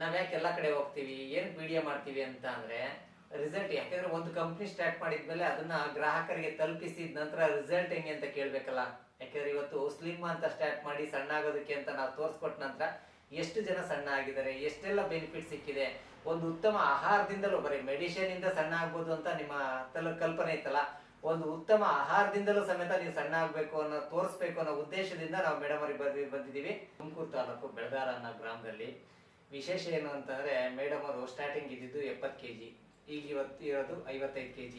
ನಾವ್ ಯಾಕೆ ಎಲ್ಲಾ ಕಡೆ ಹೋಗ್ತೀವಿ, ಏನ್ ವಿಡಿಯೋ ಮಾಡ್ತೀವಿ ಅಂತ ಅಂದ್ರೆ ರಿಸಲ್ಟ್. ಯಾಕಂದ್ರೆ ಒಂದು ಕಂಪ್ನಿ ಸ್ಟಾರ್ಟ್ ಮಾಡಿದ್ಮೇಲೆ ಅದನ್ನ ಗ್ರಾಹಕರಿಗೆ ತಲುಪಿಸಿದ ನಂತರ ರಿಸಲ್ಟ್ ಹೆಂಗೆ ಅಂತ ಕೇಳ್ಬೇಕಲ್ಲ. ಯಾಕಂದ್ರೆ ಇವತ್ತು ಸ್ಲಿಮ್ ಅಂತ ಸ್ಟಾರ್ಟ್ ಮಾಡಿ ಸಣ್ಣ ಆಗೋದಕ್ಕೆ ಅಂತ ನಾವು ತೋರ್ಸ್ಕೊಟ್ಟ ನಂತರ ಎಷ್ಟು ಜನ ಸಣ್ಣ ಆಗಿದ್ದಾರೆ, ಎಷ್ಟೆಲ್ಲ ಬೆನಿಫಿಟ್ ಸಿಕ್ಕಿದೆ. ಒಂದು ಉತ್ತಮ ಆಹಾರದಿಂದಲೂ, ಬರೀ ಮೆಡಿಸಿನ್ ಇಂದ ಸಣ್ಣ ಆಗ್ಬೋದು ಅಂತ ನಿಮ್ಮ ಕಲ್ಪನೆ ಇತ್ತಲ್ಲ, ಒಂದು ಉತ್ತಮ ಆಹಾರದಿಂದಲೂ ಸಮೇತ ನೀವು ಸಣ್ಣ ಆಗ್ಬೇಕು ಅನ್ನೋ ತೋರಿಸ್ಬೇಕು ಅನ್ನೋ ಉದ್ದೇಶದಿಂದ ನಾವು ಮೇಡಮ್ ಅವ್ರಿಗೆ ಬಂದಿದ್ದೀವಿ. ತುಮಕೂರು ತಾಲೂಕು ಬೆಳಗಾರ ಅನ್ನೋ ಗ್ರಾಮದಲ್ಲಿ. ವಿಶೇಷ ಏನು ಅಂತಂದ್ರೆ ಮೇಡಮ್ ಅವರು ಸ್ಟಾರ್ಟಿಂಗ್ ಇದ್ದಿದ್ದು 70 kg, ಈಗ ಇವತ್ತು ಇರೋದು 55 kg.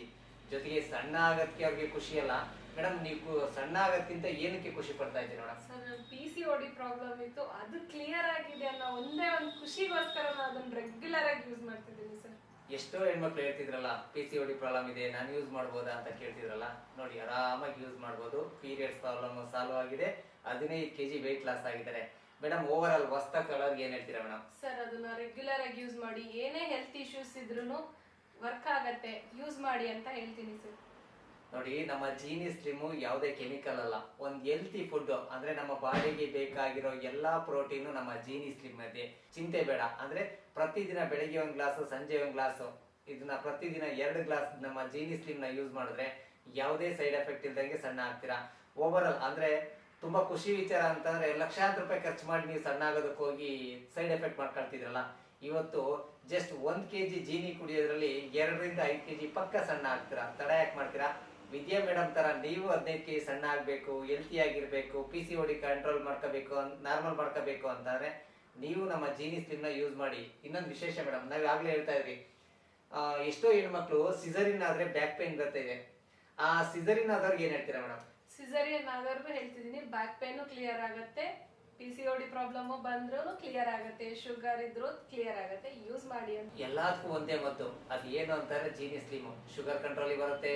ಜೊತೆಗೆ ಸಣ್ಣ ಆಗಕ್ಕೆ ಅವ್ರಿಗೆ ಖುಷಿ ಅಲ್ಲ ಮೇಡಮ್, ನೀವು ಸಣ್ಣ ಆಗೋದಕ್ಕಿಂತ ಏನಕ್ಕೆ ಖುಷಿ ಪಡ್ತಾ ಇದ್ದೀರಿ ಮೇಡಮ್? ಸರ್, PCOD ಪ್ರಾಬ್ಲಮ್ ಇತ್ತು, ಅದು ಕ್ಲಿಯರ್ ಆಗಿದೆ ಅನ್ನೋ ಒಂದೇ ಒಂದು ಖುಷಿಗೋಸ್ಕರ ನಾನು ಅದನ್ನ ರೆಗ್ಯುಲರ್ ಆಗಿ ಯೂಸ್ ಮಾಡ್ತಿದ್ದೀನಿ ಸರ್. ಎಷ್ಟೋ ಹೆಣ್ಮಕ್ಳು ಹೇಳ್ತಿದ್ರಲ್ಲ PCOD ಪ್ರಾಬ್ಲಮ್ ಇದೆ, ನಾನು ಯೂಸ್ ಮಾಡ್ಬೋದಾ ಅಂತ ಕೇಳ್ತಿದ್ರಲ್ಲ. ನೋಡಿ, ಆರಾಮಾಗಿ ಯೂಸ್ ಮಾಡ್ಬೋದು. ಪೀರಿಯಡ್ಸ್ ಪ್ರಾಬ್ಲಮ್ ಸಾಲ್ವ್ ಆಗಿದೆ, 15 kg ವೆಯ್ಟ್ ಲಾಸ್ ಆಗಿದ್ದಾರೆ. ಮೇಡಮ್, ಓವರ್ ಆಲ್ ಹೊಸ ಕಲರ್ ಏನ್ ಹೇಳ್ತೀರಾ ಮೇಡಮ್? ಸರ್, ಅದನ್ನ ರೆಗ್ಯುಲರ್ ಆಗಿ ಯೂಸ್ ಮಾಡಿ, ಏನೇ ಹೆಲ್ತ್ ಇಶ್ಯೂಸ್ ಇದ್ರೂ ವರ್ಕ್ ಆಗತ್ತೆ, ಯೂಸ್ ಮಾಡಿ ಅಂತ ಹೇಳ್ತೀನಿ ಸರ್. ನೋಡಿ, ನಮ್ಮ ಜೀನಿ ಸ್ಲಿಮ್ ಯಾವುದೇ ಕೆಮಿಕಲ್ ಅಲ್ಲ, ಒಂದು ಹೆಲ್ತಿ ಫುಡ್. ಅಂದ್ರೆ ನಮ್ಮ ಬಾಡಿಗೆ ಬೇಕಾಗಿರೋ ಎಲ್ಲಾ ಪ್ರೋಟೀನು ನಮ್ಮ ಜೀನಿ ಸ್ಲಿಮ್ ಇದೆ. ಚಿಂತೆ ಬೇಡ. ಅಂದ್ರೆ ಪ್ರತಿದಿನ ಬೆಳಿಗ್ಗೆ 1 ಗ್ಲಾಸ್, ಸಂಜೆ 1 ಗ್ಲಾಸ್, ಇದನ್ನ ಪ್ರತಿದಿನ 2 ಗ್ಲಾಸ್ ನಮ್ಮ ಜೀನಿ ಸ್ಲಿಮ್ ನ ಯೂಸ್ ಮಾಡಿದ್ರೆ ಯಾವುದೇ ಸೈಡ್ ಎಫೆಕ್ಟ್ ಇಲ್ದಂಗೆ ಸಣ್ಣ ಆಗ್ತೀರಾ. ಓವರ್ ಆಲ್ ಅಂದ್ರೆ ತುಂಬಾ ಖುಷಿ ವಿಚಾರ ಅಂತಂದ್ರೆ ಲಕ್ಷಾಂತರ ರೂಪಾಯಿ ಖರ್ಚು ಮಾಡಿ ನೀವು ಸಣ್ಣ ಆಗೋದಕ್ಕೆ ಹೋಗಿ ಸೈಡ್ ಎಫೆಕ್ಟ್ ಮಾಡ್ಕೊಳ್ತಿದ್ರಲ್ಲ, ಇವತ್ತು ಜಸ್ಟ್ 1 kg ಜೀನಿ ಕುಡಿಯೋದ್ರಲ್ಲಿ 2 ರಿಂದ 5 kg ಪಕ್ಕ ಸಣ್ಣ ಆಗ್ತೀರಾ. ತಡ ಯಾಕೆ ಮಾಡ್ತೀರಾ? ವಿದ್ಯಾ ಮೇಡಮ್ ತರ ನೀವು 15 kg ಸಣ್ಣ ಆಗ್ಬೇಕು, ಹೆಲ್ತಿ ಆಗಿರ್ಬೇಕು, PCOD ಕಂಟ್ರೋಲ್ ಮಾಡ್ಕೋಬೇಕು, ನಾರ್ಮಲ್ ಮಾಡ್ಕೋಬೇಕು ಅಂತಂದ್ರೆ ನೀವು ನಮ್ಮ ಜೀನಿ ಸ್ಲಿಮ್ ನ ಯೂಸ್ ಮಾಡಿ. ಇನ್ನೊಂದು ವಿಶೇಷ ಮೇಡಮ್, ನಾವ್ ಆಗ್ಲೇ ಹೇಳ್ತಾ ಇದ್ರಿ, ಎಷ್ಟೋ ಹೆಣ್ಮಕ್ಳು ಸಿಸರಿನ್ ಆದ್ರೆ ಬ್ಯಾಕ್ ಪೇನ್ ಬರ್ತಾ ಇದೆ. ಆ ಸಿಸರಿನ್ ಆದವ್ರಿಗೆ ಏನ್ ಹೇಳ್ತೀರಾ ಮೇಡಮ್? ಸಿಸರಿಯನ್ ಆದವ್ರಿಗೂ ಹೇಳ್ತಿದ್ದೀನಿ, ಬ್ಯಾಕ್ ಪೇನು ಕ್ಲಿಯರ್ ಆಗತ್ತೆ, PCOD ಪ್ರಾಬ್ಲಮ್ ಬಂದ್ರೂ ಕ್ಲಿಯರ್ ಆಗತ್ತೆ, ಶುಗರ್ ಇದ್ರು ಕ್ಲಿಯರ್ ಆಗತ್ತೆ, ಯೂಸ್ ಮಾಡಿ ಅಂತ. ಎಲ್ಲದಕ್ಕೂ ಒಂದೇ ಮದ್ದು, ಅದು ಏನು ಅಂತಾರೆ ಜೀನಿ ಸ್ಲಿಮ್. ಶುಗರ್ ಕಂಟ್ರೋಲ್ ಬರುತ್ತೆ,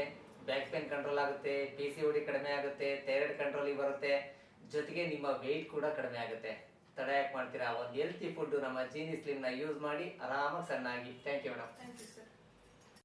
ಬ್ಯಾಕ್ ಪೇನ್ ಕಂಟ್ರೋಲ್ ಆಗುತ್ತೆ, PCOD ಕಡಿಮೆ ಆಗುತ್ತೆ, ಥೈರಾಯ್ಡ್ ಕಂಟ್ರೋಲ್ ಬರುತ್ತೆ, ಜೊತೆಗೆ ನಿಮ್ಮ ವೆಯ್ಟ್ ಕೂಡ ಕಡಿಮೆ ಆಗುತ್ತೆ. ತಡ ಯಾಕೆ ಮಾಡ್ತೀರಾ? ಒಂದು ಹೆಲ್ತಿ ಫುಡ್ ನಮ್ಮ ಜೀನಿ ಸ್ಲಿಮ್ ನ ಯೂಸ್ ಮಾಡಿ ಆರಾಮಾಗಿ ಸಣ್ಣ ಆಗಿ. Thank you madam. Thank you sir.